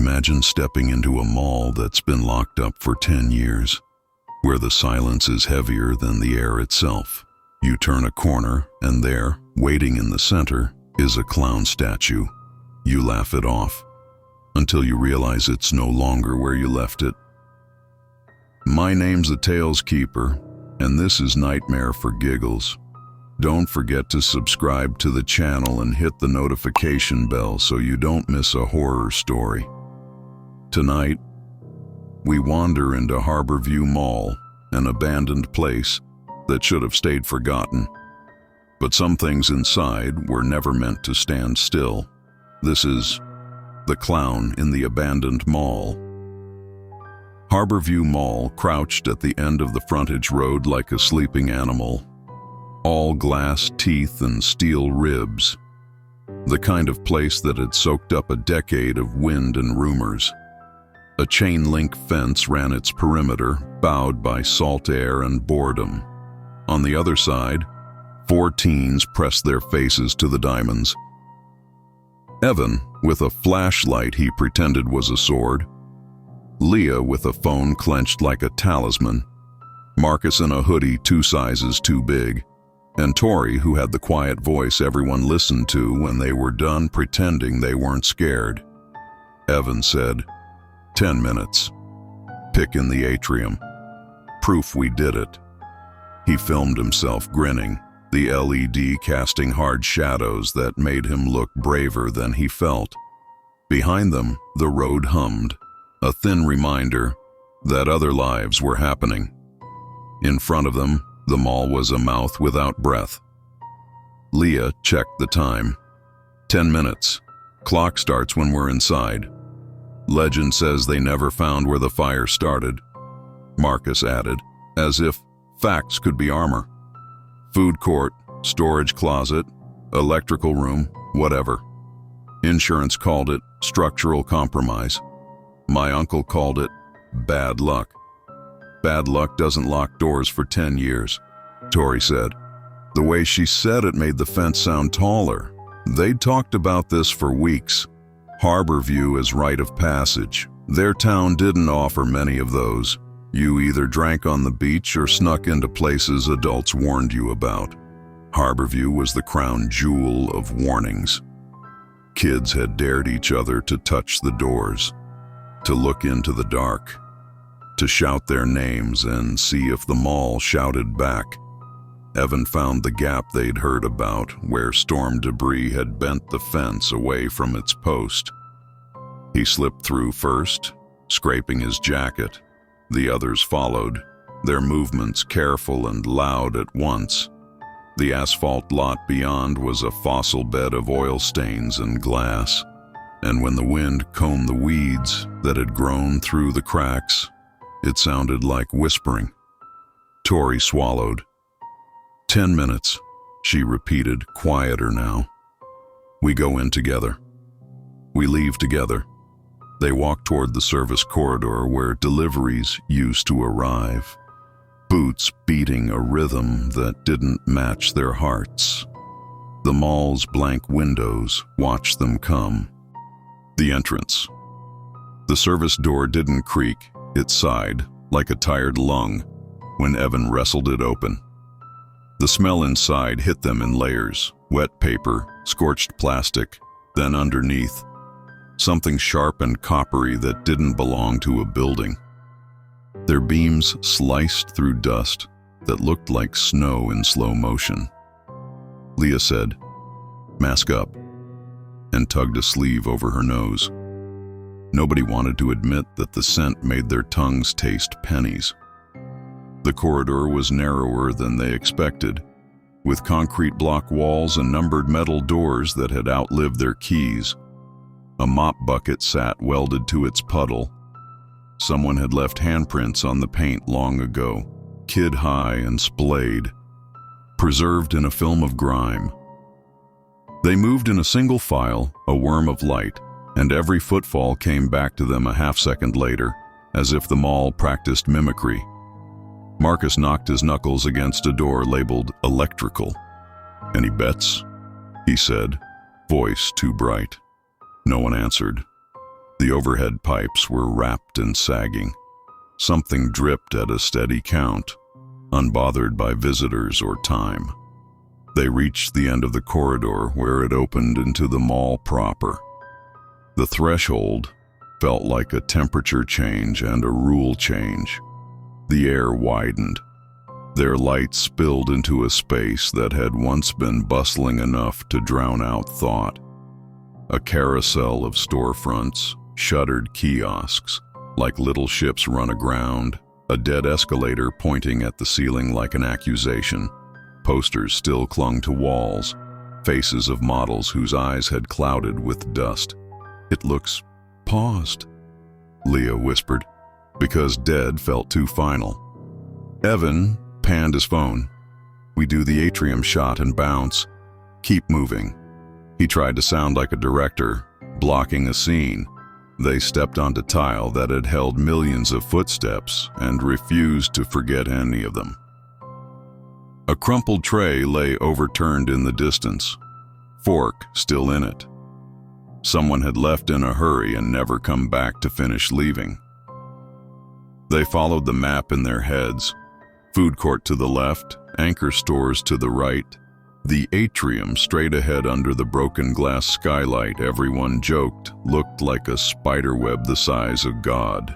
Imagine stepping into a mall that's been locked up for 10 years, where the silence is heavier than the air itself. You turn a corner, and there, waiting in the center, is a clown statue. You laugh it off, until you realize it's no longer where you left it. My name's the Tales Keeper, and this is Nightmare for Giggles. Don't forget to subscribe to the channel and hit the notification bell so you don't miss a horror story. Tonight, we wander into Harborview Mall, an abandoned place that should have stayed forgotten. But some things inside were never meant to stand still. This is The Clown in the Abandoned Mall. Harborview Mall crouched at the end of the frontage road like a sleeping animal. All glass teeth and steel ribs. The kind of place that had soaked up a decade of wind and rumors. A chain-link fence ran its perimeter, bowed by salt air and boredom. On the other side, 4 teens pressed their faces to the diamonds. Evan, with a flashlight he pretended was a sword. Leah with a phone clenched like a talisman. Marcus in a hoodie 2 sizes too big. And Tori, who had the quiet voice everyone listened to when they were done pretending they weren't scared. Evan said, 10 minutes. Pick in the atrium. Proof we did it. He filmed himself grinning, the LED casting hard shadows that made him look braver than he felt. Behind them, the road hummed, a thin reminder that other lives were happening. In front of them, the mall was a mouth without breath. Leah checked the time. 10 minutes. Clock starts when we're inside. Legend says they never found where the fire started. Marcus added, as if facts could be armor. Food court, storage closet, electrical room, whatever. Insurance called it structural compromise. My uncle called it bad luck. Bad luck doesn't lock doors for 10 years, Tori said. The way she said it made the fence sound taller. They'd talked about this for weeks. Harborview as rite of passage. Their town didn't offer many of those. You either drank on the beach or snuck into places adults warned you about. Harborview was the crown jewel of warnings. Kids had dared each other to touch the doors, to look into the dark, to shout their names and see if the mall shouted back. Evan found the gap they'd heard about, where storm debris had bent the fence away from its post. He slipped through first, scraping his jacket. The others followed, their movements careful and loud at once. The asphalt lot beyond was a fossil bed of oil stains and glass, and when the wind combed the weeds that had grown through the cracks, it sounded like whispering. Tori swallowed. 10 minutes, she repeated, quieter now. We go in together. We leave together. They walk toward the service corridor where deliveries used to arrive, boots beating a rhythm that didn't match their hearts. The mall's blank windows watched them come. The entrance. The service door didn't creak, it sighed like a tired lung when Evan wrestled it open. The smell inside hit them in layers, wet paper, scorched plastic, then underneath, something sharp and coppery that didn't belong to a building. Their beams sliced through dust that looked like snow in slow motion. Leah said, "Mask up," and tugged a sleeve over her nose. Nobody wanted to admit that the scent made their tongues taste pennies. The corridor was narrower than they expected, with concrete block walls and numbered metal doors that had outlived their keys. A mop bucket sat welded to its puddle. Someone had left handprints on the paint long ago, kid-high and splayed, preserved in a film of grime. They moved in a single file, a worm of light, and every footfall came back to them a half-second later, as if the mall practiced mimicry. Marcus knocked his knuckles against a door labeled electrical. "Any bets?" he said, voice too bright. No one answered. The overhead pipes were wrapped and sagging. Something dripped at a steady count, unbothered by visitors or time. They reached the end of the corridor where it opened into the mall proper. The threshold felt like a temperature change and a rule change. The air widened. Their light spilled into a space that had once been bustling enough to drown out thought. A carousel of storefronts, shuttered kiosks, like little ships run aground, a dead escalator pointing at the ceiling like an accusation. Posters still clung to walls, faces of models whose eyes had clouded with dust. "It looks paused," Leah whispered, because dead felt too final. Evan panned his phone. "We do the atrium shot and bounce. Keep moving." He tried to sound like a director, blocking a scene. They stepped onto tile that had held millions of footsteps and refused to forget any of them. A crumpled tray lay overturned in the distance, fork still in it. Someone had left in a hurry and never come back to finish leaving. They followed the map in their heads. Food court to the left, anchor stores to the right, the atrium straight ahead under the broken glass skylight everyone joked looked like a spiderweb the size of God.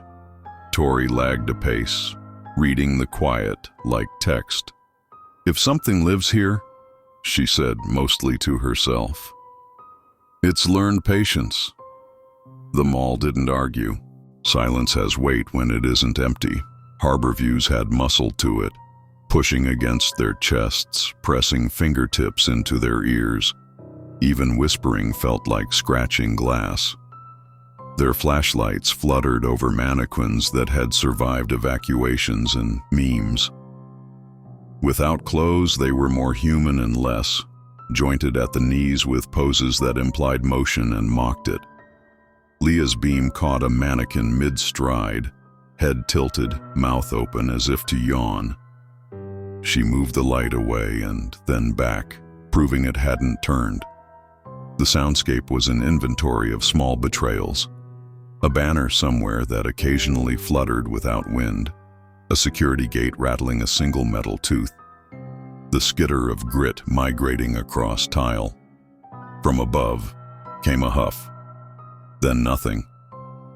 Tori lagged a pace, reading the quiet like text. "If something lives here," she said mostly to herself, "it's learned patience." The mall didn't argue. Silence has weight when it isn't empty. Harborview's had muscle to it, pushing against their chests, pressing fingertips into their ears. Even whispering felt like scratching glass. Their flashlights fluttered over mannequins that had survived evacuations and memes. Without clothes, they were more human and less, jointed at the knees with poses that implied motion and mocked it. Leah's beam caught a mannequin mid-stride, head tilted, mouth open as if to yawn. She moved the light away and then back, proving it hadn't turned. The soundscape was an inventory of small betrayals. A banner somewhere that occasionally fluttered without wind, a security gate rattling a single metal tooth, the skitter of grit migrating across tile. From above came a huff, then nothing,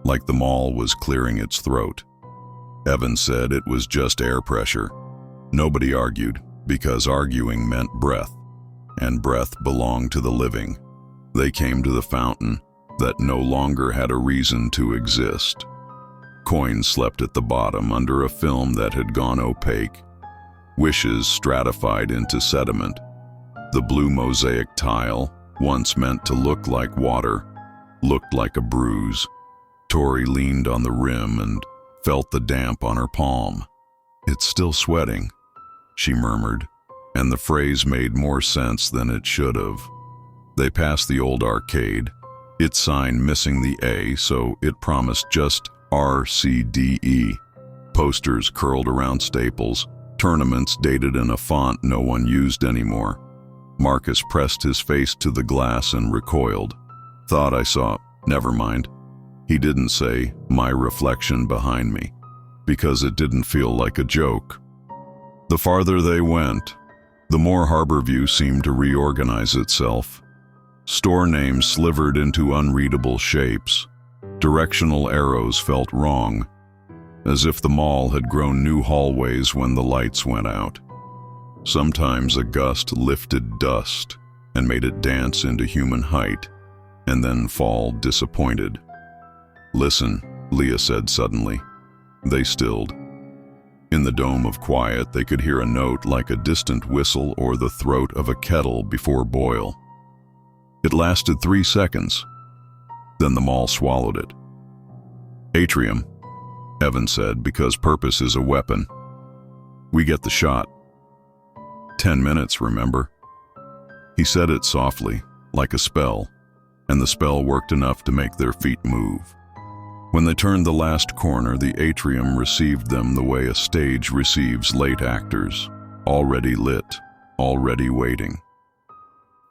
like the mall was clearing its throat. Evan said it was just air pressure. Nobody argued, because arguing meant breath, and breath belonged to the living. They came to the fountain that no longer had a reason to exist. Coins slept at the bottom under a film that had gone opaque. Wishes stratified into sediment. The blue mosaic tile, once meant to look like water, looked like a bruise. Tori leaned on the rim and felt the damp on her palm. "It's still sweating," she murmured, and the phrase made more sense than it should have. They passed the old arcade, its sign missing the A, so it promised just RCDE. Posters curled around staples, tournaments dated in a font no one used anymore. Marcus pressed his face to the glass and recoiled. "Thought I saw, never mind." He didn't say, "my reflection behind me," because it didn't feel like a joke. The farther they went, the more Harborview seemed to reorganize itself. Store names slivered into unreadable shapes. Directional arrows felt wrong, as if the mall had grown new hallways when the lights went out. Sometimes a gust lifted dust and made it dance into human height, and then fall disappointed. "Listen," Leah said suddenly. They stilled. In the dome of quiet, they could hear a note like a distant whistle or the throat of a kettle before boil. It lasted 3 seconds. Then the mall swallowed it. "Atrium," Evan said, because purpose is a weapon. "We get the shot." 10 minutes, remember? He said it softly, like a spell, and the spell worked enough to make their feet move. When they turned the last corner, the atrium received them the way a stage receives late actors, already lit, already waiting.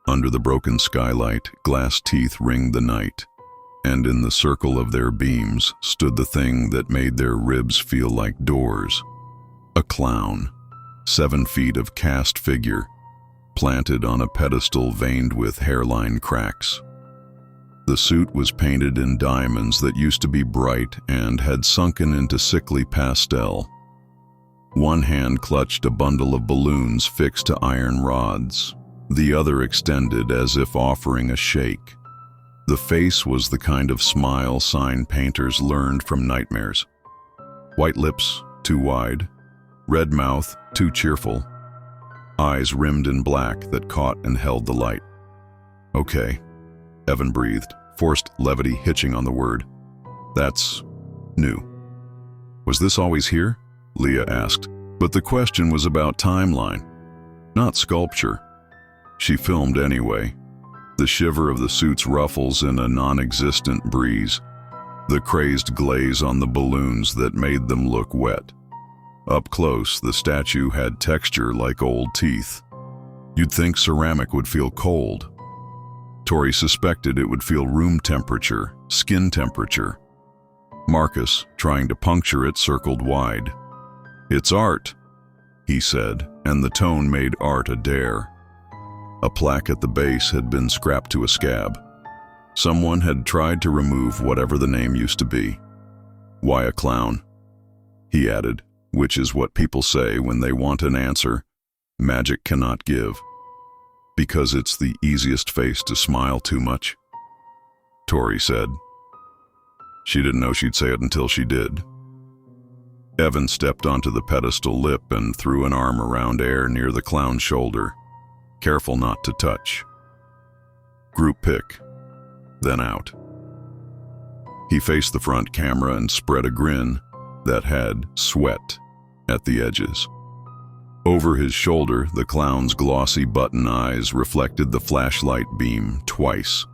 Under the broken skylight, glass teeth ringed the night. and in the circle of their beams stood the thing that made their ribs feel like doors. A clown, 7 feet of cast figure, planted on a pedestal veined with hairline cracks. The suit was painted in diamonds that used to be bright and had sunken into sickly pastel. One hand clutched a bundle of balloons fixed to iron rods, the other extended as if offering a shake. The face was the kind of smile sign painters learned from nightmares. White lips, too wide. Red mouth, too cheerful. Eyes rimmed in black that caught and held the light. "Okay," Evan breathed, forced levity hitching on the word. "That's new." "Was this always here?" Leah asked, but the question was about timeline, not sculpture. She filmed anyway. The shiver of the suit's ruffles in a non-existent breeze, the crazed glaze on the balloons that made them look wet. Up close, the statue had texture like old teeth. You'd think ceramic would feel cold. Tori suspected it would feel room temperature, skin temperature. Marcus, trying to puncture it, circled wide. "It's art," he said, and the tone made art a dare. A plaque at the base had been scrapped to a scab. Someone had tried to remove whatever the name used to be. "Why a clown?" he added, which is what people say when they want an answer magic cannot give. "Because it's the easiest face to smile too much," Tori said. She didn't know she'd say it until she did. Evan stepped onto the pedestal lip and threw an arm around Air near the clown's shoulder, careful not to touch. Group pic, then out. He faced the front camera and spread a grin that had sweat at the edges. Over his shoulder, the clown's glossy button eyes reflected the flashlight beam twice,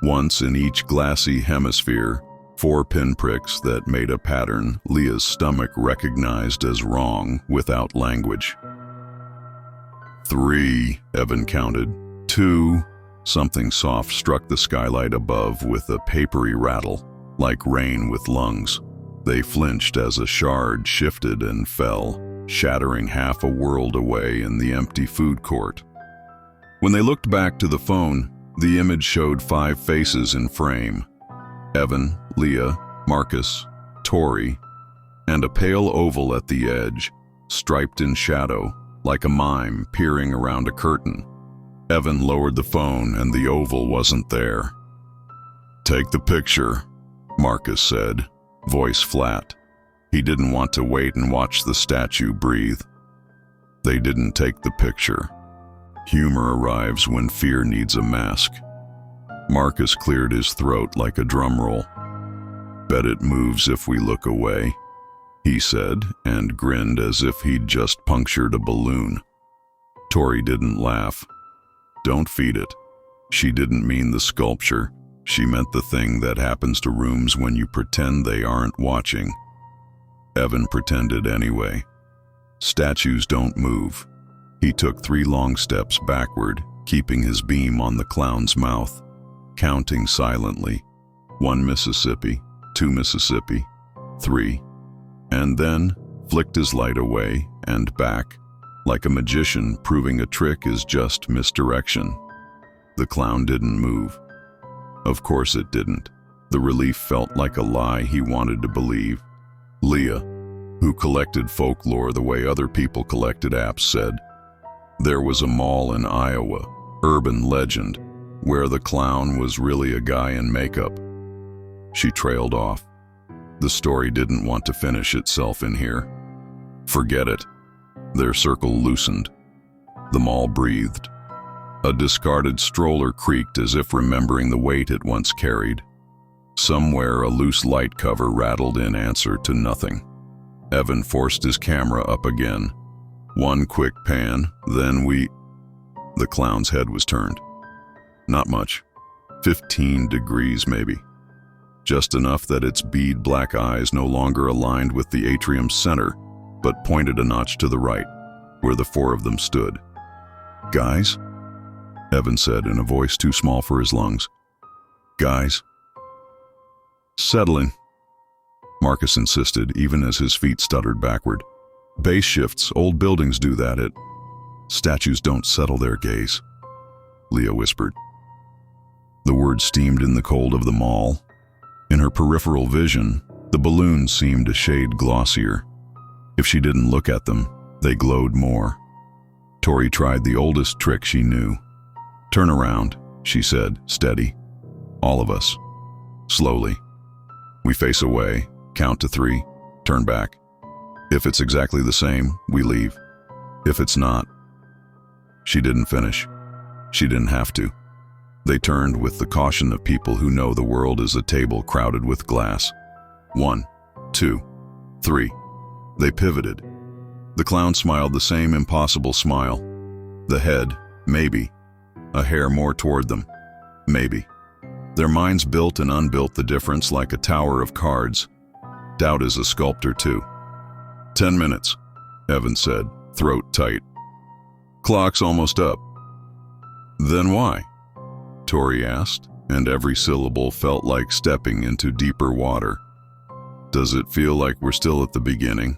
once in each glassy hemisphere, 4 pinpricks that made a pattern Leah's stomach recognized as wrong without language. 3, Evan counted. 2, something soft struck the skylight above with a papery rattle, like rain with lungs. They flinched as a shard shifted and fell, shattering half a world away in the empty food court. When they looked back to the phone, the image showed 5 faces in frame. Evan, Leah, Marcus, Tori, and a pale oval at the edge, striped in shadow, like a mime peering around a curtain. Evan lowered the phone and the oval wasn't there. "Take the picture," Marcus said, voice flat. He didn't want to wait and watch the statue breathe. They didn't take the picture. Humor arrives when fear needs a mask. Marcus cleared his throat like a drum roll. "Bet it moves if we look away," he said, and grinned as if he'd just punctured a balloon. Tori didn't laugh. "Don't feed it." She didn't mean the sculpture. She meant the thing that happens to rooms when you pretend they aren't watching. Evan pretended anyway. Statues don't move. He took 3 long steps backward, keeping his beam on the clown's mouth, counting silently. 1 Mississippi, 2 Mississippi, 3. And then flicked his light away and back, like a magician proving a trick is just misdirection. The clown didn't move. Of course it didn't. The relief felt like a lie he wanted to believe. Leah, who collected folklore the way other people collected apps, said, "There was a mall in Iowa, urban legend, where the clown was really a guy in makeup." She trailed off. The story didn't want to finish itself in here. "Forget it." Their circle loosened. The mall breathed. A discarded stroller creaked as if remembering the weight it once carried. Somewhere a loose light cover rattled in answer to nothing. Evan forced his camera up again. 1 quick pan, then The clown's head was turned. Not much. 15 degrees maybe. Just enough that its bead black eyes no longer aligned with the atrium's center, but pointed a notch to the right, where the 4 of them stood. "Guys?" Evan said in a voice too small for his lungs. "Guys?" Settling, Marcus insisted, even as his feet stuttered backward. Base shifts, old buildings do that. Statues don't settle their gaze, Leah whispered. The words steamed in the cold of the mall. In her peripheral vision, the balloons seemed a shade glossier. If she didn't look at them, they glowed more. Tori tried the oldest trick she knew. Turn around, she said, steady. All of us. Slowly. We face away, count to 3, turn back. If it's exactly the same, we leave. If it's not. She didn't finish. She didn't have to. They turned with the caution of people who know the world is a table crowded with glass. 1, 2, 3. They pivoted. The clown smiled the same impossible smile. The head, maybe. A hair more toward them, maybe. Their minds built and unbuilt the difference like a tower of cards. Doubt is a sculptor too. 10 minutes, Evan said, throat tight. Clock's almost up. Then why? Tori asked, and every syllable felt like stepping into deeper water. Does it feel like we're still at the beginning?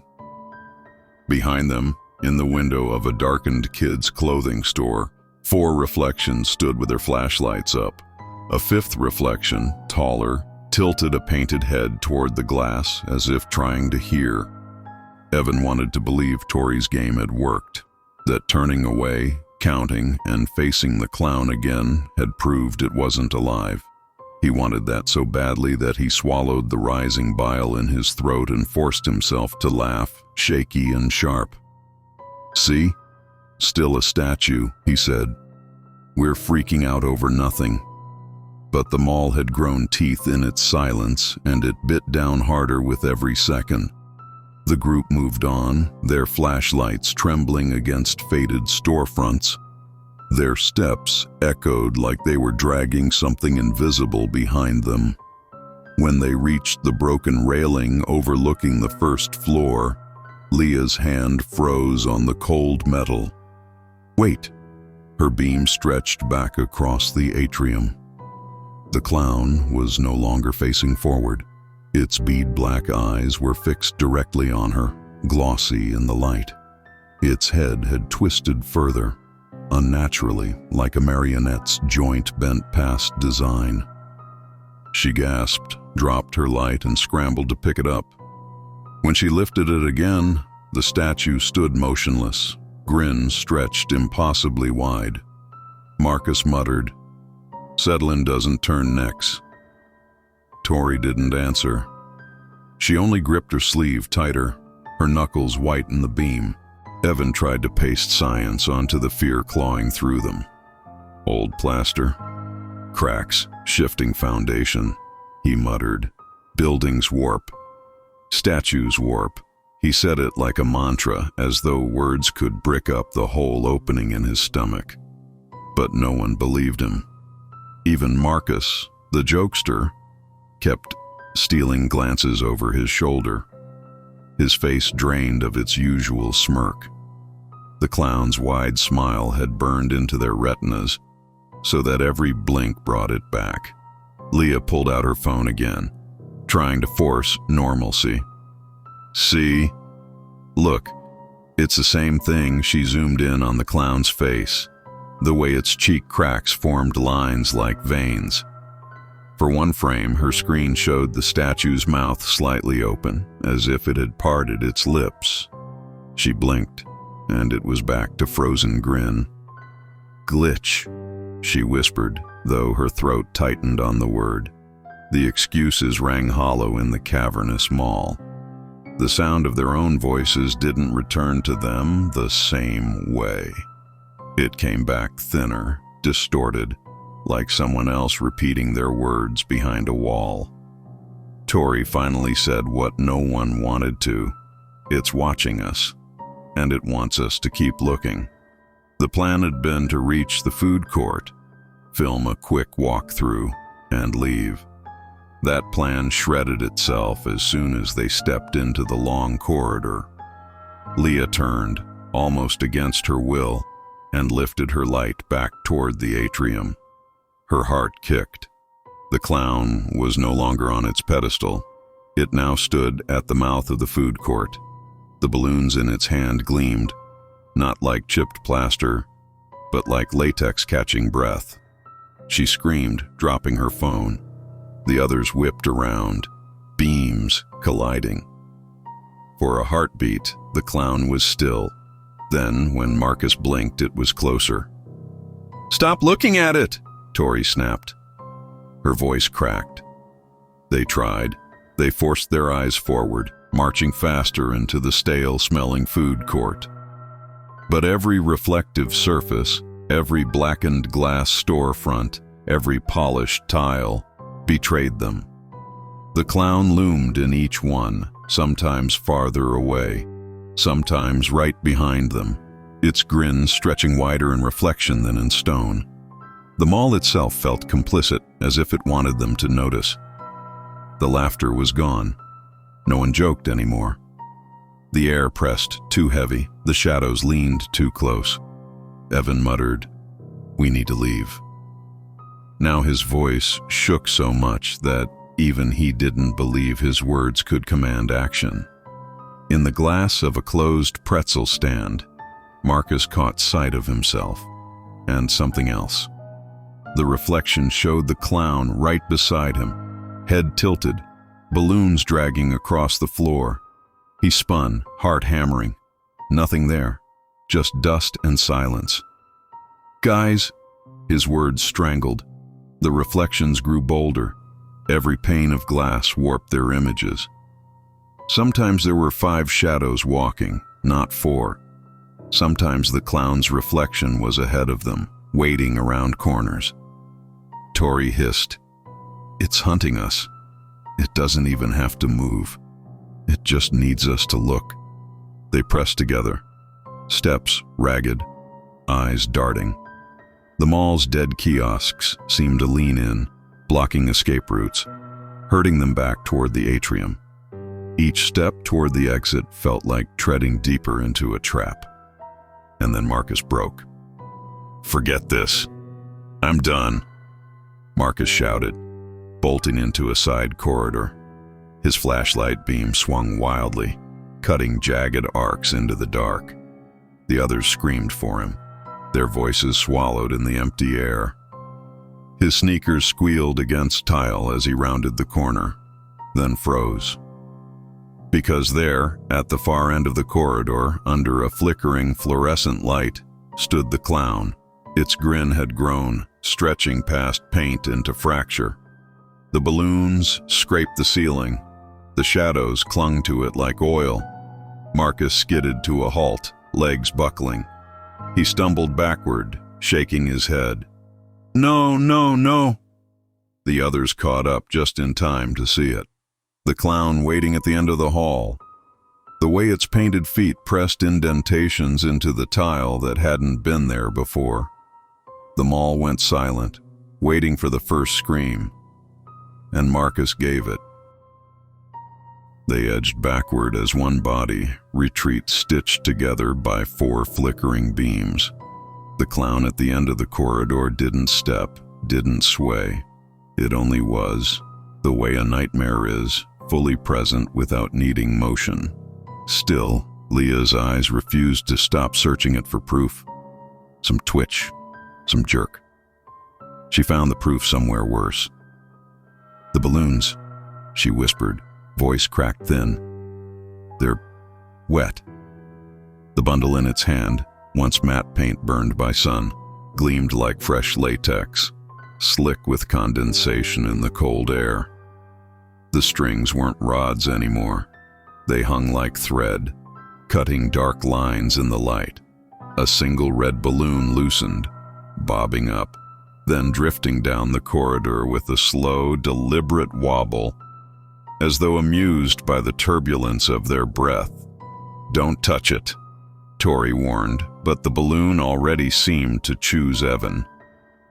Behind them, in the window of a darkened kids' clothing store, 4 reflections stood with their flashlights up. A 5th reflection, taller, tilted a painted head toward the glass as if trying to hear. Evan wanted to believe Tori's game had worked, that turning away, counting, and facing the clown again had proved it wasn't alive. He wanted that so badly that he swallowed the rising bile in his throat and forced himself to laugh, shaky and sharp. See? Still a statue, he said. We're freaking out over nothing. But the mall had grown teeth in its silence, and it bit down harder with every second. The group moved on, their flashlights trembling against faded storefronts. Their steps echoed like they were dragging something invisible behind them. When they reached the broken railing overlooking the first floor, Leah's hand froze on the cold metal. Wait! Her beam stretched back across the atrium. The clown was no longer facing forward. Its bead-black eyes were fixed directly on her, glossy in the light. Its head had twisted further, unnaturally, like a marionette's joint bent past design. She gasped, dropped her light, and scrambled to pick it up. When she lifted it again, the statue stood motionless, grin stretched impossibly wide. Marcus muttered, "Settling doesn't turn necks." Tori didn't answer. She only gripped her sleeve tighter, her knuckles white in the beam. Evan tried to paste science onto the fear clawing through them. Old plaster. Cracks, shifting foundation, he muttered. Buildings warp. Statues warp. He said it like a mantra, as though words could brick up the hole opening in his stomach. But no one believed him. Even Marcus, the jokester, kept stealing glances over his shoulder. His face drained of its usual smirk. The clown's wide smile had burned into their retinas, so that every blink brought it back. Leah pulled out her phone again, trying to force normalcy. See? Look, it's the same thing. She zoomed in on the clown's face, the way its cheek cracks formed lines like veins. For one frame, her screen showed the statue's mouth slightly open, as if it had parted its lips. She blinked, and it was back to frozen grin. Glitch, she whispered, though her throat tightened on the word. The excuses rang hollow in the cavernous mall. The sound of their own voices didn't return to them the same way. It came back thinner, distorted, like someone else repeating their words behind a wall. Tori finally said what no one wanted to. It's watching us, and it wants us to keep looking. The plan had been to reach the food court, film a quick walkthrough, and leave. That plan shredded itself as soon as they stepped into the long corridor. Leah turned, almost against her will, and lifted her light back toward the atrium. Her heart kicked. The clown was no longer on its pedestal. It now stood at the mouth of the food court. The balloons in its hand gleamed, not like chipped plaster, but like latex catching breath. She screamed, dropping her phone. The others whipped around, beams colliding. For a heartbeat, the clown was still. Then, when Marcus blinked, it was closer. "Stop looking at it!" Tori snapped. Her voice cracked. They tried. They forced their eyes forward, marching faster into the stale-smelling food court. But every reflective surface, every blackened glass storefront, every polished tile, betrayed them. The clown loomed in each one, sometimes farther away, sometimes right behind them, its grin stretching wider in reflection than in stone. The mall itself felt complicit, as if it wanted them to notice. The laughter was gone. No one joked anymore. The air pressed too heavy, the shadows leaned too close. Evan muttered, "We need to leave." Now his voice shook so much that even he didn't believe his words could command action. In the glass of a closed pretzel stand, Marcus caught sight of himself, and something else. The reflection showed the clown right beside him, head tilted, balloons dragging across the floor. He spun, heart hammering. Nothing there, just dust and silence. "Guys," his words strangled. The reflections grew bolder. Every pane of glass warped their images. Sometimes there were 5 shadows walking, not 4. Sometimes the clown's reflection was ahead of them, waiting around corners. Tori hissed, "It's hunting us. It doesn't even have to move. It just needs us to look." They pressed together, steps ragged, eyes darting. The mall's dead kiosks seemed to lean in, blocking escape routes, herding them back toward the atrium. Each step toward the exit felt like treading deeper into a trap. And then Marcus broke. "Forget this. I'm done," Marcus shouted, bolting into a side corridor. His flashlight beam swung wildly, cutting jagged arcs into the dark. The others screamed for him, their voices swallowed in the empty air. His sneakers squealed against tile as he rounded the corner, then froze. Because there, at the far end of the corridor, under a flickering fluorescent light, stood the clown. Its grin had grown, stretching past paint into fracture. The balloons scraped the ceiling. The shadows clung to it like oil. Marcus skidded to a halt, legs buckling. He stumbled backward, shaking his head. "No, no, no!" The others caught up just in time to see it. The clown waiting at the end of the hall. The way its painted feet pressed indentations into the tile that hadn't been there before. The mall went silent, waiting for the first scream, and Marcus gave it. They edged backward as one body, retreat stitched together by 4 flickering beams. The clown at the end of the corridor didn't step, didn't sway. It only was, the way a nightmare is, fully present without needing motion. Still, Leah's eyes refused to stop searching it for proof. Some twitch, some jerk. She found the proof somewhere worse. "The balloons," she whispered, voice cracked thin. "They're wet." The bundle in its hand, once matte paint burned by sun, gleamed like fresh latex, slick with condensation in the cold air. The strings weren't rods anymore. They hung like thread, cutting dark lines in the light. A single red balloon loosened, bobbing up, then drifting down the corridor with a slow, deliberate wobble, as though amused by the turbulence of their breath. "Don't touch it," Tori warned, but the balloon already seemed to choose Evan.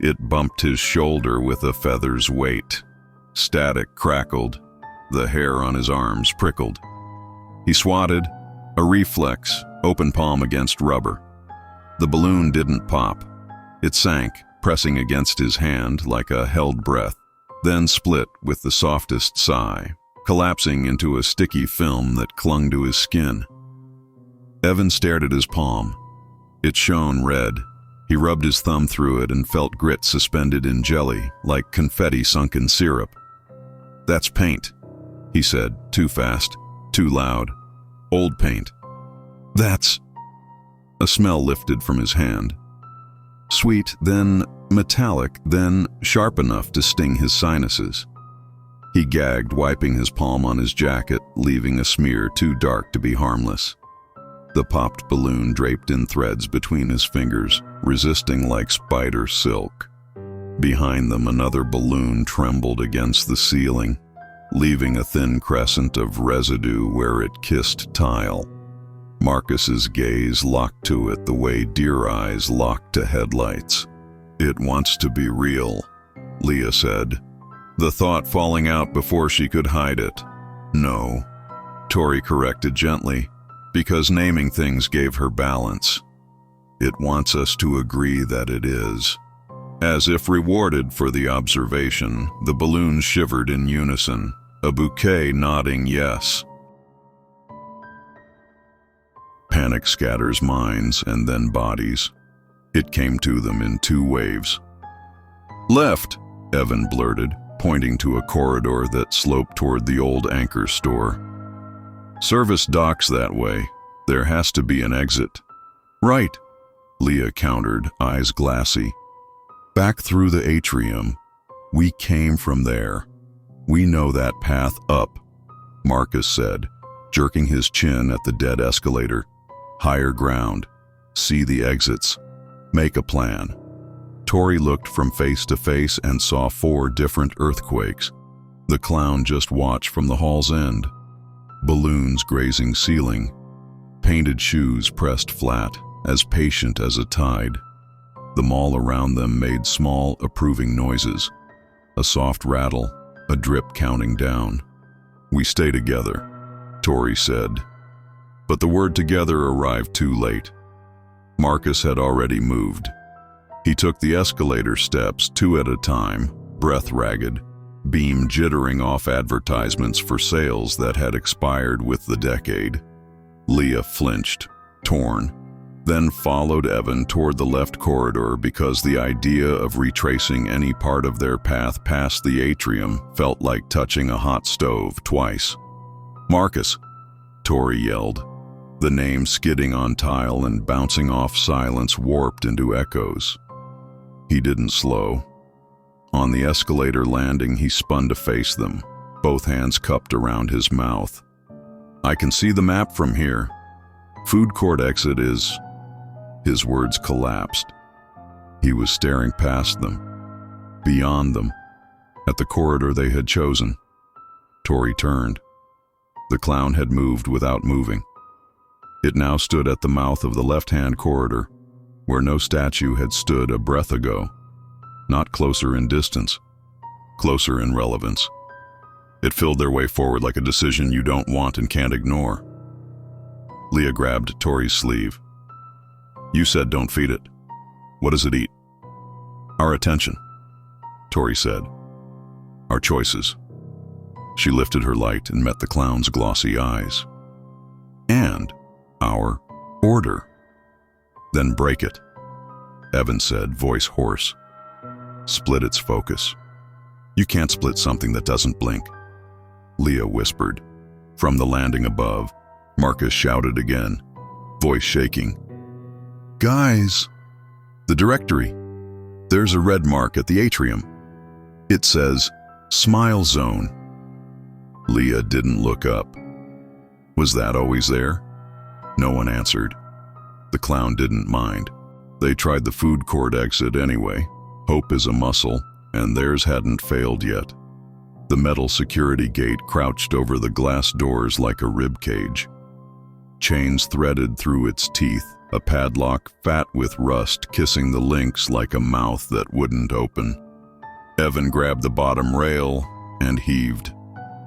It bumped his shoulder with a feather's weight. Static crackled. The hair on his arms prickled. He swatted, a reflex, open palm against rubber. The balloon didn't pop. It sank, pressing against his hand like a held breath, then split with the softest sigh, collapsing into a sticky film that clung to his skin. Evan stared at his palm. It shone red. He rubbed his thumb through it and felt grit suspended in jelly, like confetti sunk in syrup. "That's paint," he said, too fast, too loud. "Old paint." "That's—" A smell lifted from his hand. Sweet, then metallic, then sharp enough to sting his sinuses. He gagged, wiping his palm on his jacket, leaving a smear too dark to be harmless. The popped balloon draped in threads between his fingers, resisting like spider silk. Behind them, another balloon trembled against the ceiling, leaving a thin crescent of residue where it kissed tile. Marcus's gaze locked to it the way deer eyes lock to headlights. "It wants to be real," Leah said, the thought falling out before she could hide it. "No," Tori corrected gently, because naming things gave her balance. "It wants us to agree that it is." As if rewarded for the observation, the balloons shivered in unison, a bouquet nodding yes. Panic scatters minds and then bodies. It came to them in two waves. "Left," Evan blurted, pointing to a corridor that sloped toward the old anchor store. "Service docks that way. There has to be an exit." "Right," Leah countered, eyes glassy. "Back through the atrium. We came from there. We know that path up," Marcus said, jerking his chin at the dead escalator. "Higher ground. See the exits. Make a plan." Tori looked from face to face and saw 4 different earthquakes. The clown just watched from the hall's end. Balloons grazing ceiling. Painted shoes pressed flat, as patient as a tide. The mall around them made small, approving noises. A soft rattle, a drip counting down. "We stay together," Tori said. But the word together arrived too late. Marcus had already moved. He took the escalator steps 2 at a time, breath ragged, beam jittering off advertisements for sales that had expired with the decade. Leah flinched, torn, then followed Evan toward the left corridor because the idea of retracing any part of their path past the atrium felt like touching a hot stove twice. "Marcus," Tori yelled, the name skidding on tile and bouncing off silence warped into echoes. He didn't slow. On the escalator landing, he spun to face them, both hands cupped around his mouth. "I can see the map from here. Food court exit is—" His words collapsed. He was staring past them, beyond them, at the corridor they had chosen. Tori turned. The clown had moved without moving. It now stood at the mouth of the left-hand corridor, where no statue had stood a breath ago. Not closer in distance, closer in relevance. It filled their way forward like a decision you don't want and can't ignore. Leah grabbed Tori's sleeve. "You said don't feed it. What does it eat?" "Our attention," Tori said. "Our choices." She lifted her light and met the clown's glossy eyes. "And our order." "Then break it," Evan said, voice hoarse. "Split its focus." "You can't split something that doesn't blink," Leah whispered. From the landing above, Marcus shouted again, voice shaking. "Guys, the directory. There's a red mark at the atrium. It says, Smile Zone." Leah didn't look up. Was that always there? No one answered. The clown didn't mind. They tried the food court exit anyway. Hope is a muscle, and theirs hadn't failed yet. The metal security gate crouched over the glass doors like a rib cage. Chains threaded through its teeth, a padlock fat with rust kissing the links like a mouth that wouldn't open. Evan grabbed the bottom rail and heaved.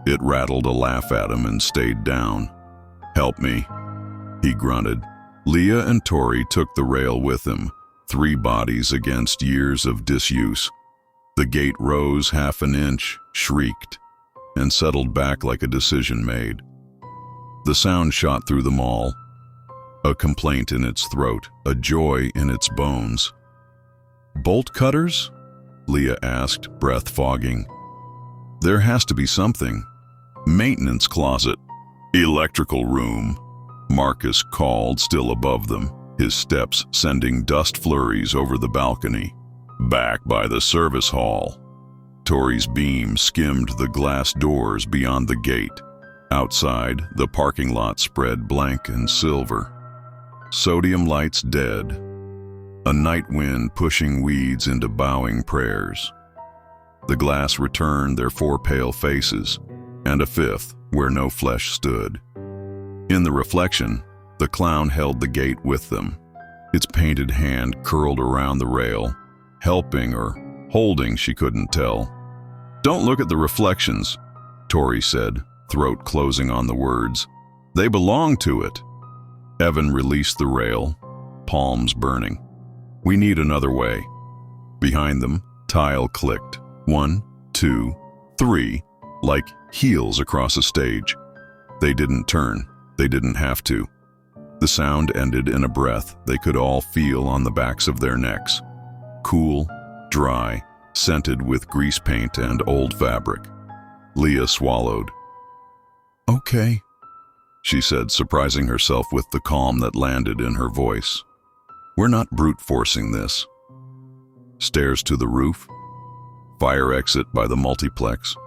It rattled a laugh at him and stayed down. "Help me," he grunted. Leah and Tori took the rail with him, 3 bodies against years of disuse. The gate rose half an inch, shrieked, and settled back like a decision made. The sound shot through them all, a complaint in its throat, a joy in its bones. "Bolt cutters?" Leah asked, breath fogging. "There has to be something." "Maintenance closet." "Electrical room," Marcus called, still above them, his steps sending dust flurries over the balcony. "Back by the service hall." Tori's beam skimmed the glass doors beyond the gate. Outside, the parking lot spread blank and silver. Sodium lights dead. A night wind pushing weeds into bowing prayers. The glass returned their four pale faces, and a fifth where no flesh stood. In the reflection, the clown held the gate with them, its painted hand curled around the rail, helping or holding, she couldn't tell. "Don't look at the reflections," Tori said, throat closing on the words. "They belong to it." Evan released the rail, palms burning. "We need another way." Behind them, tile clicked. 1, 2, 3, like heels across a stage. They didn't turn. They didn't have to. The sound ended in a breath they could all feel on the backs of their necks. Cool, dry, scented with grease paint and old fabric. Leah swallowed. "Okay," she said, surprising herself with the calm that landed in her voice. "We're not brute forcing this." Stairs to the roof, fire exit by the multiplex,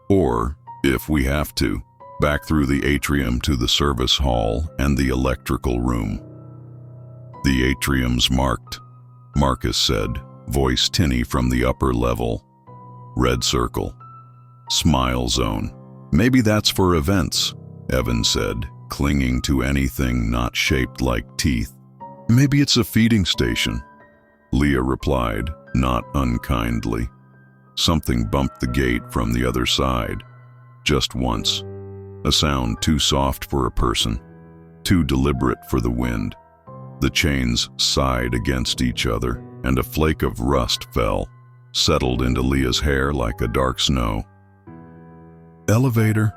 or, if we have to, back through the atrium to the service hall and the electrical room. "The atrium's marked," Marcus said, voice tinny from the upper level. "Red circle. Smile zone. Maybe that's for events," Evan said, clinging to anything not shaped like teeth. "Maybe it's a feeding station," Leah replied, not unkindly. Something bumped the gate from the other side, just once. A sound too soft for a person, too deliberate for the wind. The chains sighed against each other, and a flake of rust fell, settled into Leah's hair like a dark snow. "Elevator,"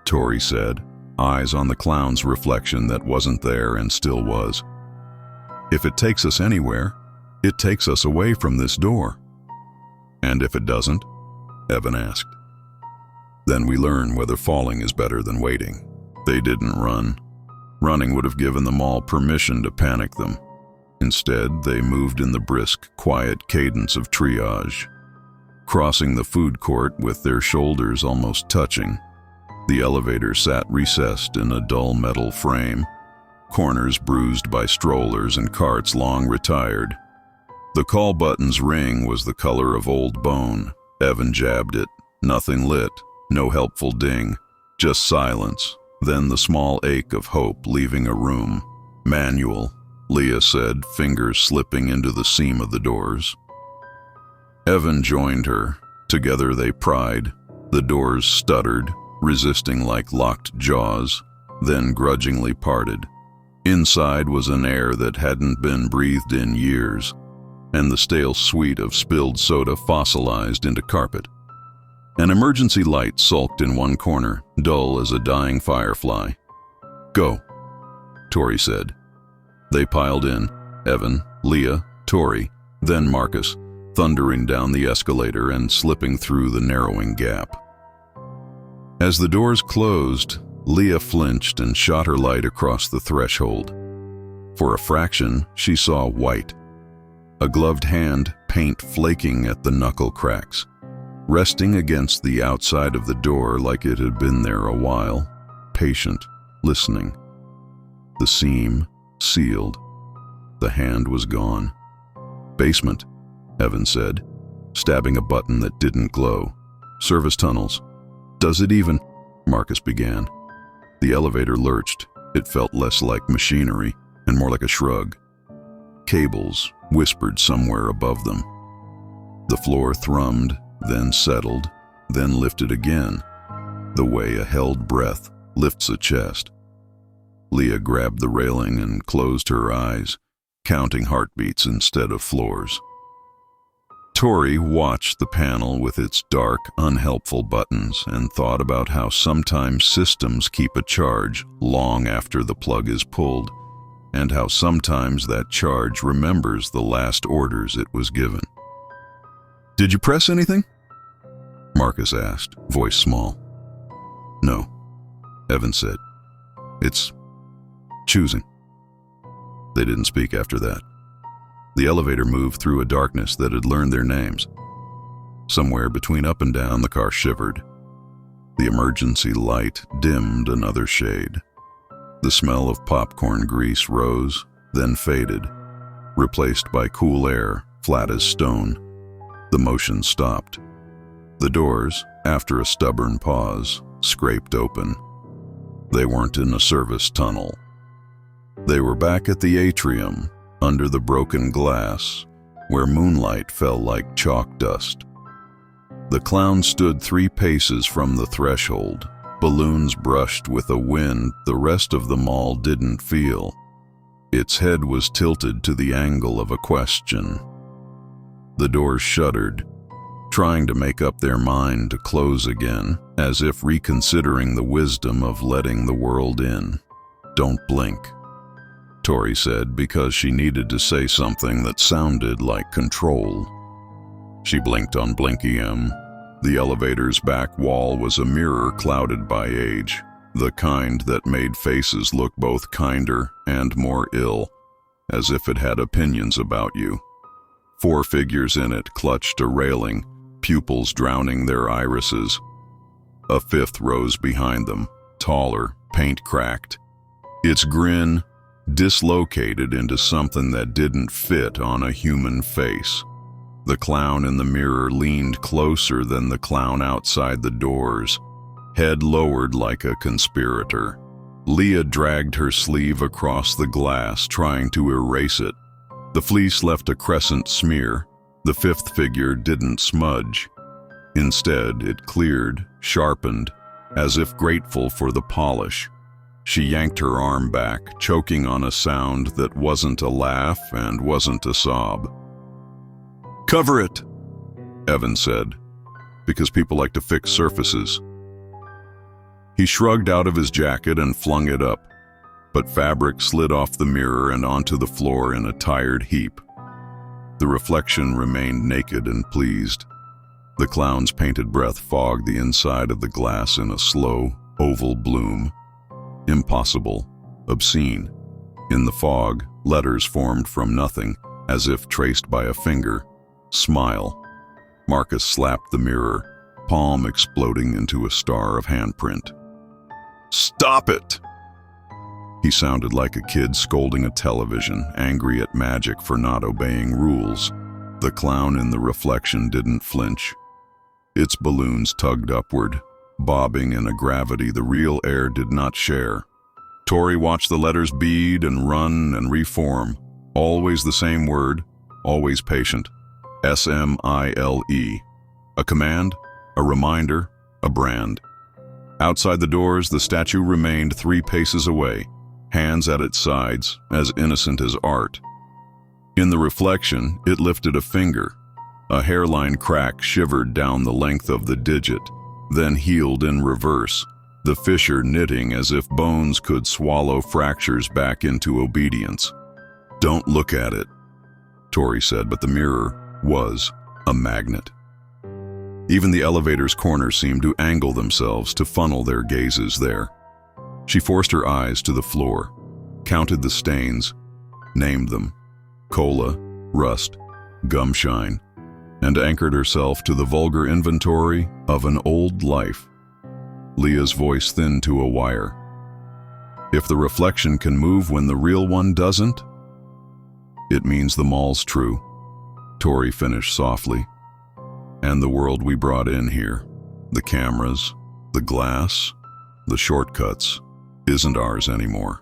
Tori said, eyes on the clown's reflection that wasn't there and still was. "If it takes us anywhere, it takes us away from this door." "And if it doesn't?" Evan asked. "Then we learn whether falling is better than waiting." They didn't run. Running would have given them all permission to panic them. Instead, they moved in the brisk, quiet cadence of triage, crossing the food court with their shoulders almost touching. The elevator sat recessed in a dull metal frame, corners bruised by strollers and carts long retired. The call button's ring was the color of old bone. Evan jabbed it. Nothing lit, no helpful ding, just silence. Then the small ache of hope leaving a room. "Manual," Leah said, fingers slipping into the seam of the doors. Evan joined her. Together they pried. The doors stuttered, resisting like locked jaws, then grudgingly parted. Inside was an air that hadn't been breathed in years, and the stale sweet of spilled soda fossilized into carpet. An emergency light sulked in one corner, dull as a dying firefly. "Go," Tori said. They piled in, Evan, Leah, Tori, then Marcus, thundering down the escalator and slipping through the narrowing gap. As the doors closed, Leah flinched and shot her light across the threshold. For a fraction, she saw white. A gloved hand, paint flaking at the knuckle cracks, resting against the outside of the door like it had been there a while, patient, listening. The seam sealed. The hand was gone. "Basement," Evan said, stabbing a button that didn't glow. "Service tunnels." "Does it even—" Marcus began. The elevator lurched. It felt less like machinery and more like a shrug. Cables whispered somewhere above them. The floor thrummed, then settled, then lifted again, the way a held breath lifts a chest. Leah grabbed the railing and closed her eyes, counting heartbeats instead of floors. Tori watched the panel with its dark, unhelpful buttons and thought about how sometimes systems keep a charge long after the plug is pulled, and how sometimes that charge remembers the last orders it was given. "Did you press anything?" Marcus asked, voice small. "No," Evan said. "It's choosing." They didn't speak after that. The elevator moved through a darkness that had learned their names. Somewhere between up and down, the car shivered. The emergency light dimmed another shade. The smell of popcorn grease rose, then faded, replaced by cool air, flat as stone. The motion stopped. The doors, after a stubborn pause, scraped open. They weren't in a service tunnel. They were back at the atrium, under the broken glass, where moonlight fell like chalk dust. The clown stood 3 paces from the threshold, balloons brushed with a wind the rest of the mall didn't feel. Its head was tilted to the angle of a question. The doors shuddered, trying to make up their mind to close again, as if reconsidering the wisdom of letting the world in. "Don't blink," Tori said, because she needed to say something that sounded like control. She blinked on Blinky M. The elevator's back wall was a mirror clouded by age, the kind that made faces look both kinder and more ill, as if it had opinions about you. 4 figures in it clutched a railing, pupils drowning their irises. A 5th rose behind them, taller, paint cracked. Its grin dislocated into something that didn't fit on a human face. The clown in the mirror leaned closer than the clown outside the doors, head lowered like a conspirator. Leah dragged her sleeve across the glass, trying to erase it. The fleece left a crescent smear. The 5th figure didn't smudge. Instead, it cleared, sharpened, as if grateful for the polish. She yanked her arm back, choking on a sound that wasn't a laugh and wasn't a sob. "Cover it," Evan said, "because people like to fix surfaces." He shrugged out of his jacket and flung it up, but fabric slid off the mirror and onto the floor in a tired heap. The reflection remained naked and pleased. The clown's painted breath fogged the inside of the glass in a slow, oval bloom. Impossible, obscene. In the fog, letters formed from nothing, as if traced by a finger. Smile. Marcus slapped the mirror, palm exploding into a star of handprint. "Stop it!" He sounded like a kid scolding a television, angry at magic for not obeying rules. The clown in the reflection didn't flinch. Its balloons tugged upward, bobbing in a gravity the real air did not share. Tori watched the letters bead and run and reform, always the same word, always patient. SMILE. A command, a reminder, a brand. Outside the doors, the statue remained 3 paces away, hands at its sides, as innocent as art. In the reflection, it lifted a finger. A hairline crack shivered down the length of the digit, then healed in reverse, the fissure knitting as if bones could swallow fractures back into obedience. "Don't look at it," Tori said, but the mirror was a magnet. Even the elevator's corners seemed to angle themselves to funnel their gazes there. She forced her eyes to the floor, counted the stains, named them: cola, rust, gum shine, and anchored herself to the vulgar inventory of an old life. Leah's voice thinned to a wire. "If the reflection can move when the real one doesn't, it means the mall's true," Tori finished softly. "And the world we brought in here, the cameras, the glass, the shortcuts, isn't ours anymore."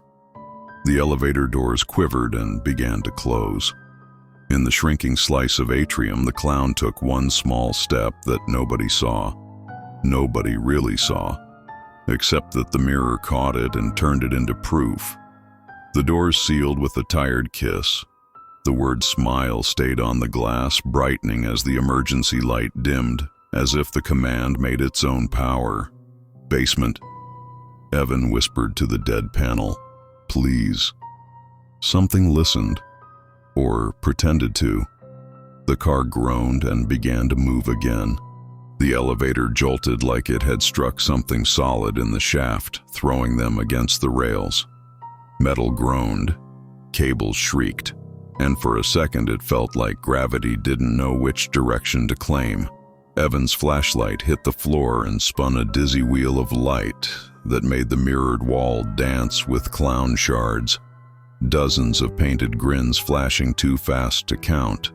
The elevator doors quivered and began to close. In the shrinking slice of atrium, the clown took one small step that nobody saw. Nobody really saw, except that the mirror caught it and turned it into proof. The doors sealed with a tired kiss. The word smile stayed on the glass, brightening as the emergency light dimmed, as if the command made its own power. Basement. Evan whispered to the dead panel, "Please." Something listened, or pretended to. The car groaned and began to move again. The elevator jolted like it had struck something solid in the shaft, throwing them against the rails. Metal groaned, cables shrieked, and for a second it felt like gravity didn't know which direction to claim. Evan's flashlight hit the floor and spun a dizzy wheel of light that made the mirrored wall dance with clown shards, dozens of painted grins flashing too fast to count.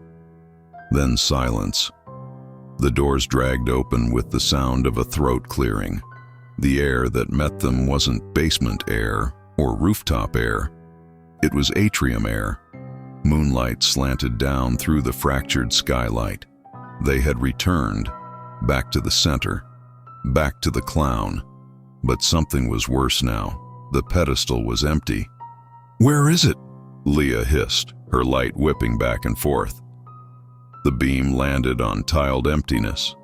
Then silence. The doors dragged open with the sound of a throat clearing. The air that met them wasn't basement air or rooftop air. It was atrium air. Moonlight slanted down through the fractured skylight. They had returned, back to the center, back to the clown. But something was worse now. The pedestal was empty. "Where is it?" Leah hissed, her light whipping back and forth. The beam landed on tiled emptiness.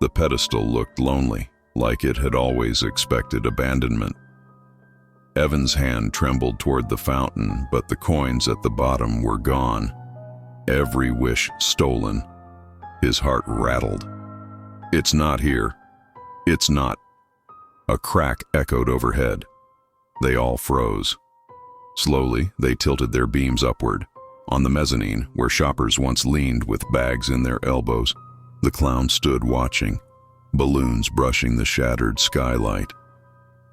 The pedestal looked lonely, like it had always expected abandonment. Evan's hand trembled toward the fountain, but the coins at the bottom were gone. Every wish stolen. His heart rattled. "It's not here. It's not." A crack echoed overhead. They all froze. Slowly, they tilted their beams upward. On the mezzanine, where shoppers once leaned with bags in their elbows, the clown stood watching, balloons brushing the shattered skylight.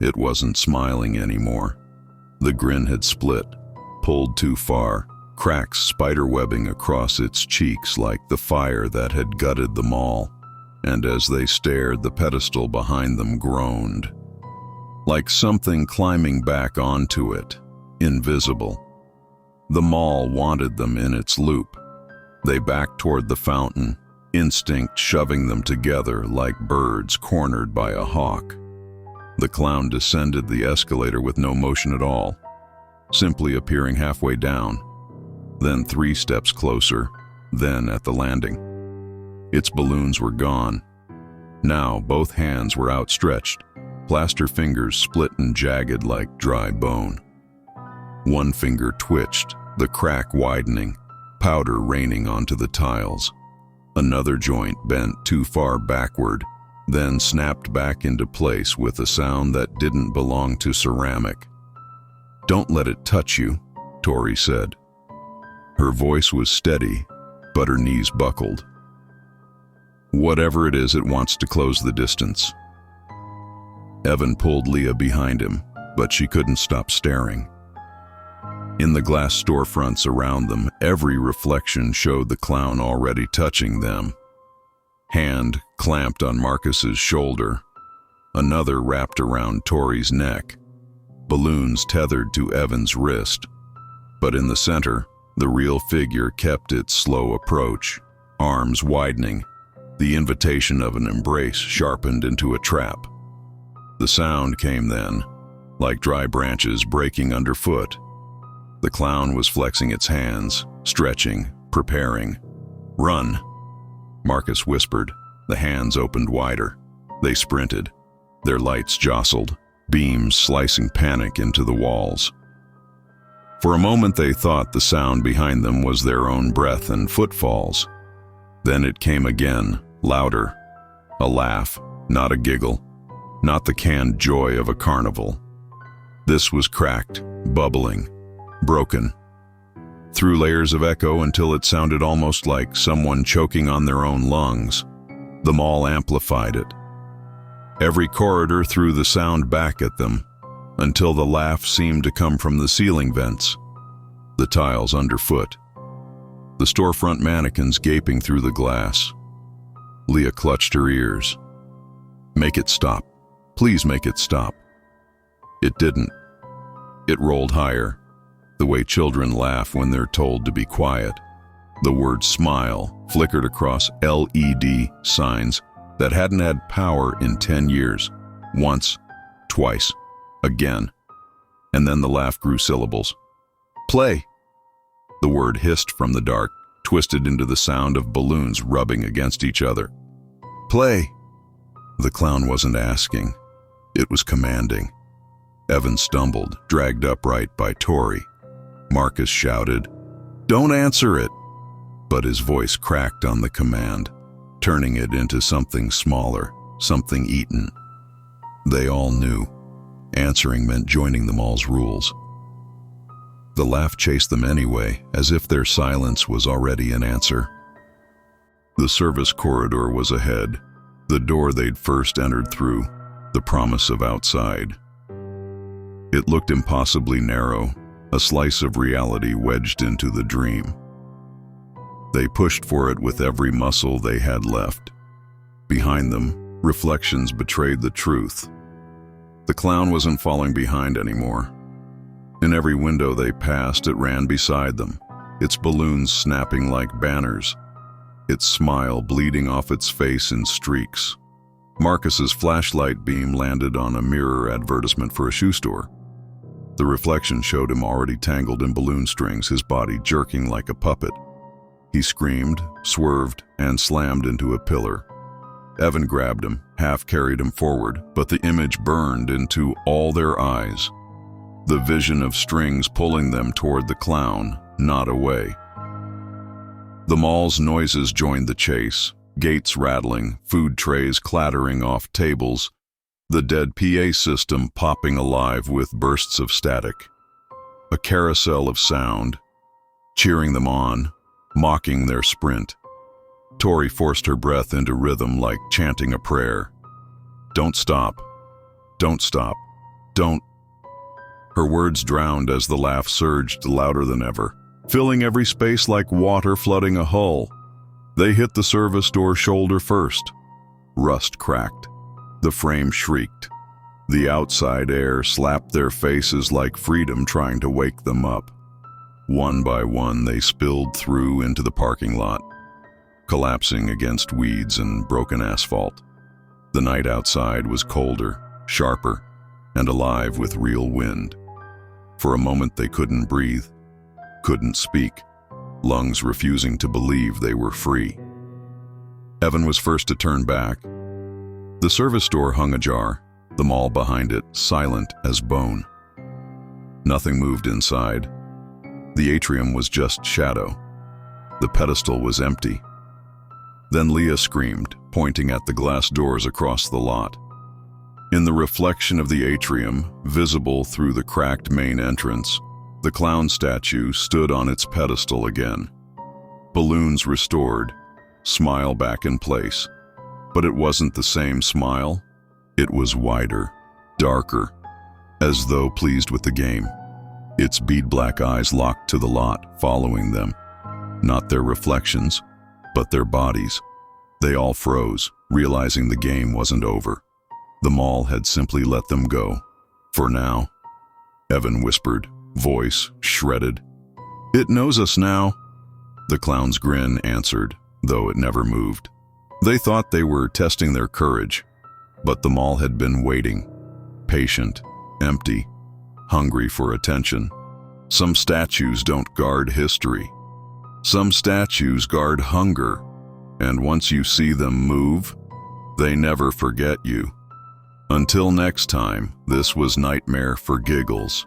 It wasn't smiling anymore. The grin had split, pulled too far, cracks spiderwebbing across its cheeks like the fire that had gutted them all. And as they stared, the pedestal behind them groaned. Like something climbing back onto it, invisible. The mall wanted them in its loop. They backed toward the fountain, instinct shoving them together like birds cornered by a hawk. The clown descended the escalator with no motion at all, simply appearing halfway down, then 3 steps closer, then at the landing. Its balloons were gone. Now both hands were outstretched, plaster fingers split and jagged like dry bone. One finger twitched, the crack widening, powder raining onto the tiles. Another joint bent too far backward, then snapped back into place with a sound that didn't belong to ceramic. "Don't let it touch you," Tori said. Her voice was steady, but her knees buckled. "Whatever it is, it wants to close the distance." Evan pulled Leah behind him, but she couldn't stop staring. In the glass storefronts around them, every reflection showed the clown already touching them. Hand clamped on Marcus's shoulder, another wrapped around Tori's neck, balloons tethered to Evan's wrist. But in the center, the real figure kept its slow approach, arms widening, the invitation of an embrace sharpened into a trap. The sound came then, like dry branches breaking underfoot. The clown was flexing its hands, stretching, preparing. "Run," Marcus whispered. The hands opened wider. They sprinted. Their lights jostled, beams slicing panic into the walls. For a moment they thought the sound behind them was their own breath and footfalls. Then it came again, louder. A laugh, not a giggle, not the canned joy of a carnival. This was cracked, bubbling, broken, through layers of echo until it sounded almost like someone choking on their own lungs. The mall amplified it. Every corridor threw the sound back at them, until the laugh seemed to come from the ceiling vents, the tiles underfoot, the storefront mannequins gaping through the glass. Leah clutched her ears. "Make it stop. Please make it stop." It didn't. It rolled higher, the way children laugh when they're told to be quiet. The word smile flickered across LED signs that hadn't had power in 10 years. Once, twice, again. And then the laugh grew syllables. "Play." The word hissed from the dark, twisted into the sound of balloons rubbing against each other. "Play!" The clown wasn't asking. It was commanding. Evan stumbled, dragged upright by Tori. Marcus shouted, "Don't answer it!" But his voice cracked on the command, turning it into something smaller, something eaten. They all knew. Answering meant joining the mall's rules. The laugh chased them anyway, as if their silence was already an answer. The service corridor was ahead, the door they'd first entered through, the promise of outside. It looked impossibly narrow, a slice of reality wedged into the dream. They pushed for it with every muscle they had left. Behind them, reflections betrayed the truth. The clown wasn't falling behind anymore. In every window they passed, it ran beside them, its balloons snapping like banners, its smile bleeding off its face in streaks. Marcus's flashlight beam landed on a mirror advertisement for a shoe store. The reflection showed him already tangled in balloon strings, his body jerking like a puppet. He screamed, swerved, and slammed into a pillar. Evan grabbed him, half-carried him forward, but the image burned into all their eyes. The vision of strings pulling them toward the clown, not away. The mall's noises joined the chase, gates rattling, food trays clattering off tables, the dead PA system popping alive with bursts of static. A carousel of sound, cheering them on, mocking their sprint. Tori forced her breath into rhythm like chanting a prayer. "Don't stop. Don't stop. Don't." Her words drowned as the laugh surged louder than ever, filling every space like water flooding a hull. They hit the service door shoulder first. Rust cracked. The frame shrieked. The outside air slapped their faces like freedom trying to wake them up. One by one, they spilled through into the parking lot, collapsing against weeds and broken asphalt. The night outside was colder, sharper, and alive with real wind. For a moment they couldn't breathe, couldn't speak, lungs refusing to believe they were free. Evan was first to turn back. The service door hung ajar, the mall behind it silent as bone. Nothing moved inside. The atrium was just shadow. The pedestal was empty. Then Leah screamed, pointing at the glass doors across the lot. In the reflection of the atrium, visible through the cracked main entrance, the clown statue stood on its pedestal again. Balloons restored, smile back in place. But it wasn't the same smile. It was wider, darker, as though pleased with the game. Its bead-black eyes locked to the lot, following them. Not their reflections, but their bodies. They all froze, realizing the game wasn't over. The mall had simply let them go. For now. Evan whispered, voice shredded. "It knows us now." The clown's grin answered, though it never moved. They thought they were testing their courage, but the mall had been waiting, patient, empty, hungry for attention. Some statues don't guard history. Some statues guard hunger, and once you see them move, they never forget you. Until next time, this was Nightmare for Giggles.